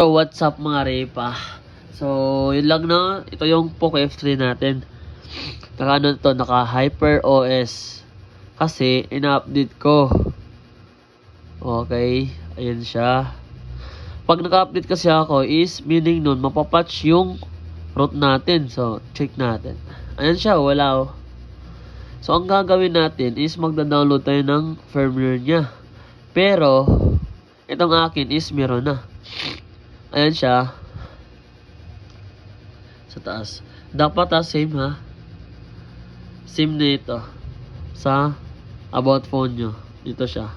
So, what's up mga Repa? So, yun lang na. Ito yung Poco F3 natin. Naka Hyper OS. Kasi, ina-update ko. Okay. Ayan siya. Pag naka-update kasi ako is, meaning nun, mapapatch yung root natin. So, check natin. Ayan siya, wala oh. So, ang gagawin natin is magda-download tayo ng firmware niya. Pero, itong akin is meron na. Ayan siya. Sa taas. Dapat same ha. Same na ito. Sa about phone nyo. Dito siya.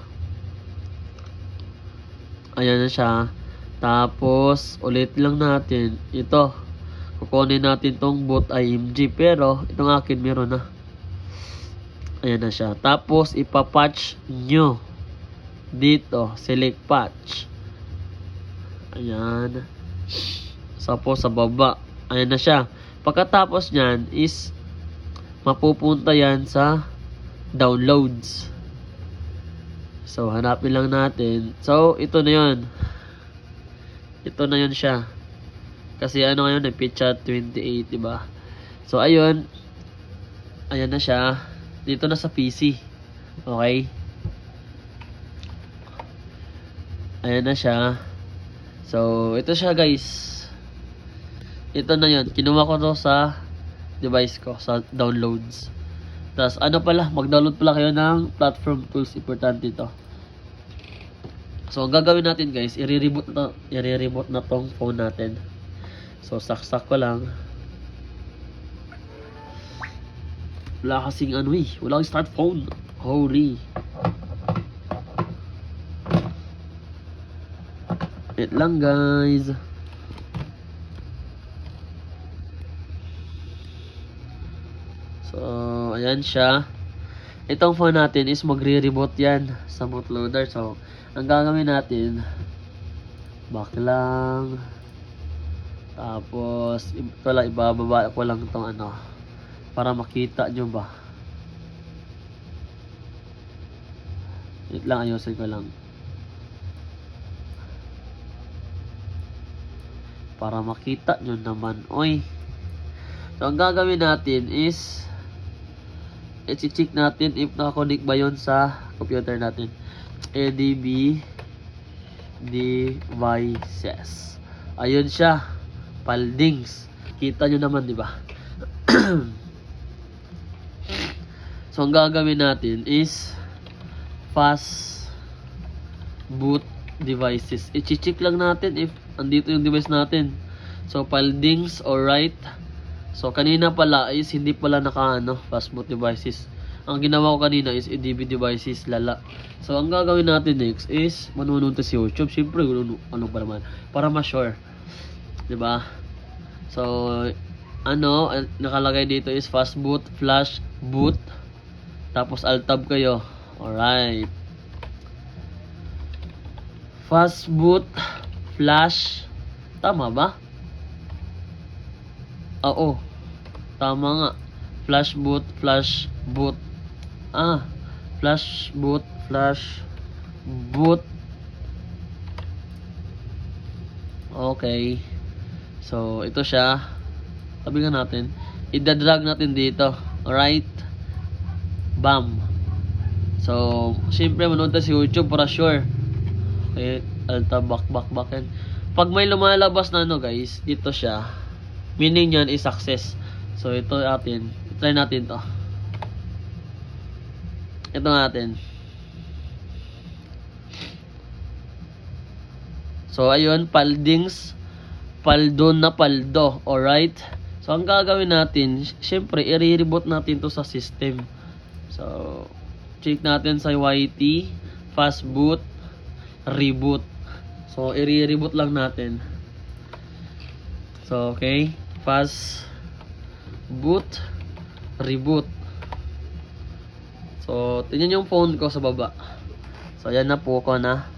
Ayan na siya. Tapos, ulit lang natin. Ito. Kukunin natin tong boot IMG. Pero, itong akin meron na. Ayan na siya. Tapos, ipapatch nyo. Dito. Select patch. Ayan. Tapos sa baba. Ayan na siya. Pagkatapos nyan is mapupunta yan sa downloads. So hanapin lang natin. So ito na yun. Ito na yun siya. Kasi ano ngayon Pitchat 28 diba? So ayun. Ayan na siya. Dito na sa PC. Okay. Ayan na siya. So, ito siya guys. Ito na yun. Kinuha ko to sa device ko. Sa downloads. Tapos, ano pala. Mag-download pala kayo ng platform tools. Importante ito. So, ang gagawin natin guys. I-re-reboot na tong phone natin. So, saksak ko lang. Wala kasing ano eh. Wala kasing start phone. Holy. Wait lang guys. So, ayan siya. Itong phone natin is magre-reboot yan sa bootloader. So, ang gagawin natin, back lang. Tapos, ito lang, ibababa ko lang itong ano, para makita nyo ba. Wait lang, ayusin ko lang. Para makita nyo naman. Oy. So, ang gagawin natin is i-check natin if nakakonect ba yun sa computer natin. ADB devices. Ayun siya. Paldings. Kita nyo naman, di ba? So, ang gagawin natin is fast boot devices. I-check lang natin if andito yung device natin. So, Paldings, alright. So, kanina pala is hindi pala fast boot devices. Ang ginawa ko kanina is ADB devices, lala. So, ang gagawin natin next is manunod si YouTube. Siyempre, ano pa naman. Para ma-sure. Diba? So, nakalagay dito is fast boot, flash boot. Tapos, alt-tab kayo. Alright. Fast boot, flash. Tama ba? Oo. Tama nga. Flash boot, flash boot. Flash boot, flash boot. Okay. So, ito siya. Sabi nga natin. Idadrag natin dito. Alright. Bam. So, siyempre manood tayo sa YouTube para sure. Okay. Alta, back. Pag may lumalabas na guys, ito siya. Meaning yan is success. So, ito natin. Try natin to. Ito natin. So, ayun. Paldings. Paldo na paldo. Alright? So, ang gagawin natin, syempre, i-reboot natin to sa system. So, check natin sa YT. Fast boot. Reboot. So, i-reboot lang natin. So, okay. Fast boot. Reboot. So, tingnan yung phone ko sa baba. So, ayan na po ko na.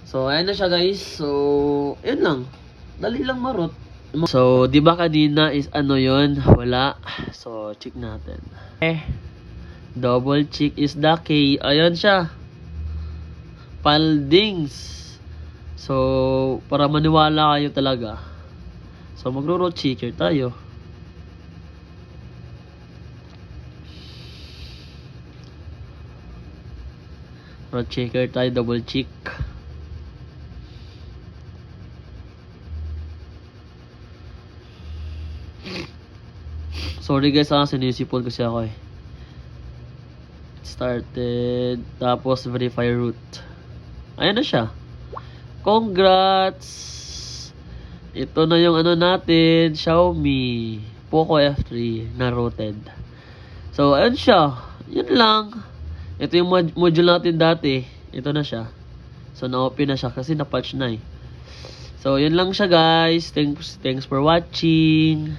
So, ayan na siya guys. So, ayan lang. Dali lang marot. So, di ba kanina is ano yon? Wala. So, check natin. Double check is the key. Ayan siya. Paldings. So, para maniwala kayo talaga. So, magro-road checker tayo. Road checker tayo, double check. Sorry guys, sinisipon kasi ako eh. Started, tapos verify route. Ayan na siya. Congrats! Ito na yung ano natin, Xiaomi Poco F3 na routed. So, ayun siya. Yun lang. Ito yung module natin dati. Ito na siya. So, na-open na siya kasi na-patch na eh. So, yun lang siya guys. Thanks for watching.